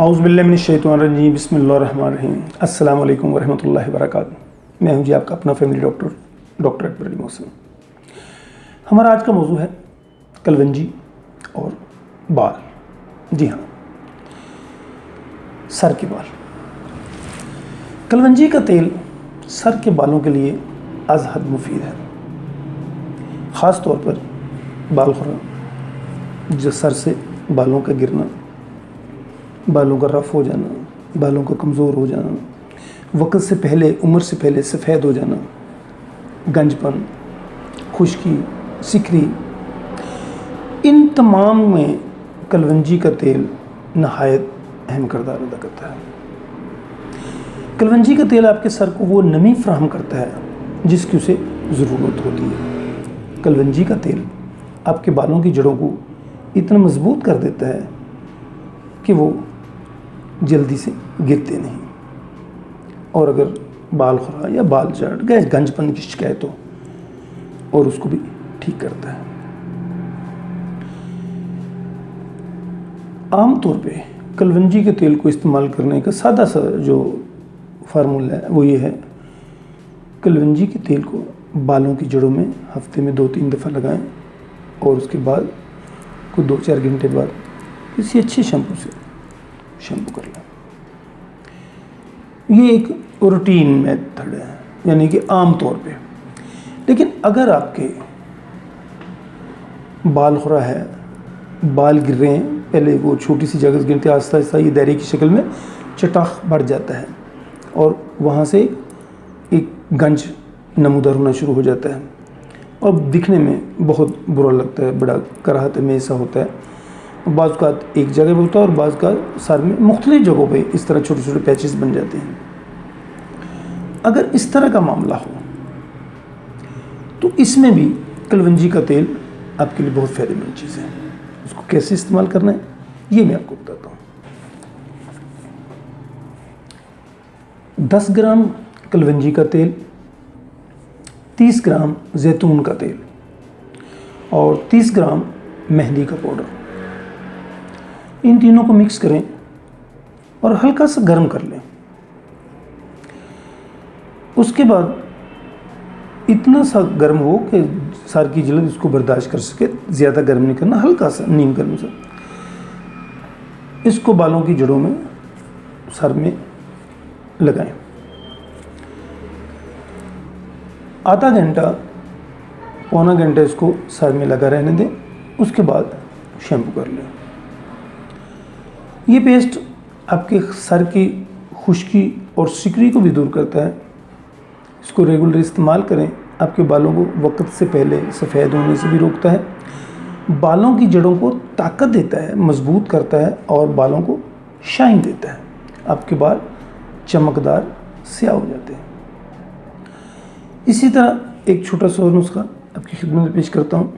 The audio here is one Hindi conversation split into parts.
औज़ुबिल्लाहिमिनश्शैतानिर्रजीम बिस्मिल्लाहिर्रहमानिर्रहीम अस्सलाम वालेकुम वरहमतुल्लाहि वबरकातुहू। मैं हूँ जी आपका अपना फैमिली डॉक्टर अकबर अली मोहसिन। हमारा आज का मौजू है कलवंजी और बाल। जी हाँ, सर के बाल। कलवंजी का तेल सर के बालों के लिए अज़ हद मुफीद है, ख़ास तौर पर बाल खुरा, जो सर से बालों का गिरना, बालों का रफ़ हो जाना, बालों का कमज़ोर हो जाना, वक्त से पहले, उम्र से पहले सफ़ेद हो जाना, गंजपन, खुश्की, सिकरी, इन तमाम में कलवंजी का तेल नहायत अहम किरदार अदा करता है। कलवंजी का तेल आपके सर को वो नमी फ़राहम करता है जिसकी उसे ज़रूरत होती है। कलवंजी का तेल आपके बालों की जड़ों को इतना मजबूत कर देता है कि वो जल्दी से गिरते नहीं, और अगर बाल खुरा या बाल झड़ गए, गंजपन की शिकायत हो, और उसको भी ठीक करता है। आम तौर पे कलवंजी के तेल को इस्तेमाल करने का सादा सा जो फार्मूला है वो ये है, कलवंजी के तेल को बालों की जड़ों में हफ्ते में 2-3 दफ़ा लगाएं और उसके बाद कुछ 2-4 घंटे बाद किसी अच्छे शैम्पू से शैम्पू कर लें। ये एक रूटीन मेथड है, यानी कि आम तौर पे। लेकिन अगर आपके बाल खुरा है, बाल गिर रहे हैं, पहले वो छोटी सी जगह से गिरते, आहिस्ता आहिस्ता ये दायरे की शक्ल में चटाख बढ़ जाता है और वहाँ से एक गंज नमूदार होना शुरू हो जाता है और दिखने में बहुत बुरा लगता है, बड़ा कराहत में ऐसा होता है। बाज़ का एक जगह पे होता है और बाज़ का सर में मुख्तलिफ जगहों पे इस तरह छोटे छोटे पैचेस बन जाते हैं। अगर इस तरह का मामला हो तो इसमें भी कलवंजी का तेल आपके लिए बहुत फ़ायदेमंद चीज़ है। उसको कैसे इस्तेमाल करना है ये मैं आपको बताता हूँ। 10 ग्राम कलवंजी का तेल, 30 ग्राम जैतून का तेल और 30 ग्राम मेहंदी का पाउडर, इन तीनों को मिक्स करें और हल्का सा गर्म कर लें। उसके बाद इतना सा गर्म हो कि सर की जल्द इसको बर्दाश्त कर सके, ज़्यादा गर्म नहीं करना, हल्का सा नीम गर्म सा। इसको बालों की जड़ों में, सर में लगाएं। आधा घंटा, पौना घंटा इसको सर में लगा रहने दें, उसके बाद शैम्पू कर लें। ये पेस्ट आपके सर की खुश्की और सिकरी को भी दूर करता है। इसको रेगुलर इस्तेमाल करें, आपके बालों को वक्त से पहले सफ़ेद होने से भी रोकता है, बालों की जड़ों को ताकत देता है, मजबूत करता है और बालों को शाइन देता है। आपके बाल चमकदार स्याह हो जाते हैं। इसी तरह एक छोटा सा और नुस्खा आपकी खिदमत में पेश करता हूँ।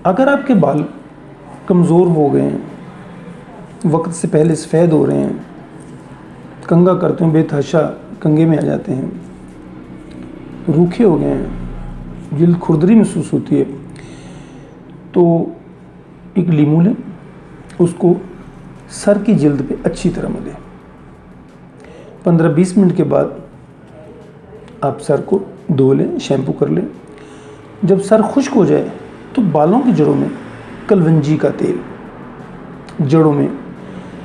अगर आपके बाल कमज़ोर हो गए हैं, वक्त से पहले सफ़ेद हो रहे हैं, कंघा करते हैं, बेतहाशा कंघे में आ जाते हैं, रूखे हो गए हैं, जिल्द खुरदरी महसूस होती है, तो एक लीमू लें, उसको सर की जिल्द पे अच्छी तरह मलें। 15-20 मिनट के बाद आप सर को धो लें, शैम्पू कर लें। जब सर खुश्क हो जाए तो बालों की जड़ों में कलवंजी का तेल, जड़ों में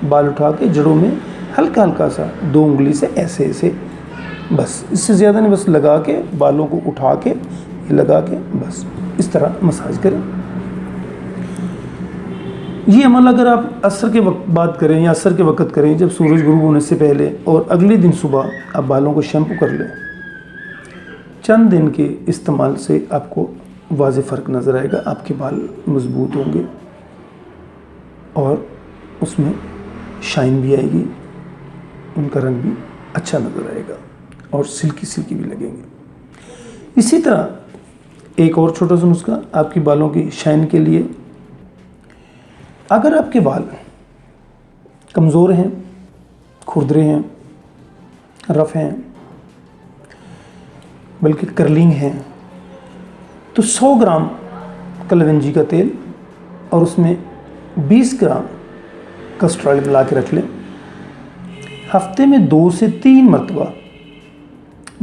बाल उठा के जड़ों में हल्का हल्का सा 2 उंगली से ऐसे ऐसे, बस इससे ज़्यादा नहीं, बस लगा के बालों को उठा के लगा के बस इस तरह मसाज करें। ये अमल अगर आप असर के वक्त बाद करें या असर के वक्त करें, जब सूरज गुरूब होने से पहले, और अगले दिन सुबह आप बालों को शैम्पू कर लें, चंद दिन के इस्तेमाल से आपको वाज़े फ़र्क नज़र आएगा। आपके बाल मजबूत होंगे और उसमें शाइन भी आएगी, उनका रंग भी अच्छा नज़र आएगा और सिल्की सिल्की भी लगेंगे। इसी तरह एक और छोटा सा नुस्खा आपके बालों की शाइन के लिए। अगर आपके बाल कमज़ोर हैं, खुरदरे हैं, रफ़ हैं, बल्कि कर्लिंग हैं, तो 100 ग्राम कलवंजी का तेल और उसमें 20 ग्राम कस्टर्ड ऑयल मिला के रख लें हफ्ते में 2 से 3 मरतबा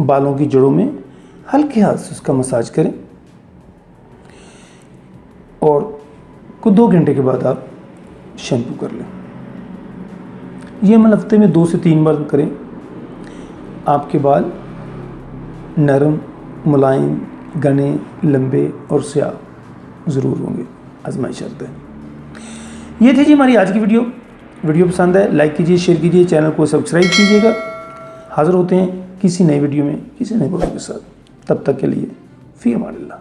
बालों की जड़ों में हल्के हाथ से उसका मसाज करें और कुछ 2 घंटे के बाद आप शैम्पू कर लें। ये अमल हफ्ते में 2 से 3 बार करें। आपके बाल नरम, मुलायम, घने, लंबे और स्याह ज़रूर होंगे। आजमाइश करते हैं। ये थी जी हमारी आज की वीडियो पसंद है लाइक कीजिए, शेयर कीजिए, चैनल को सब्सक्राइब कीजिएगा। हाज़िर होते हैं किसी नई वीडियो में किसी नए मौजूद के साथ। तब तक के लिए फ़ी अमान अल्लाह।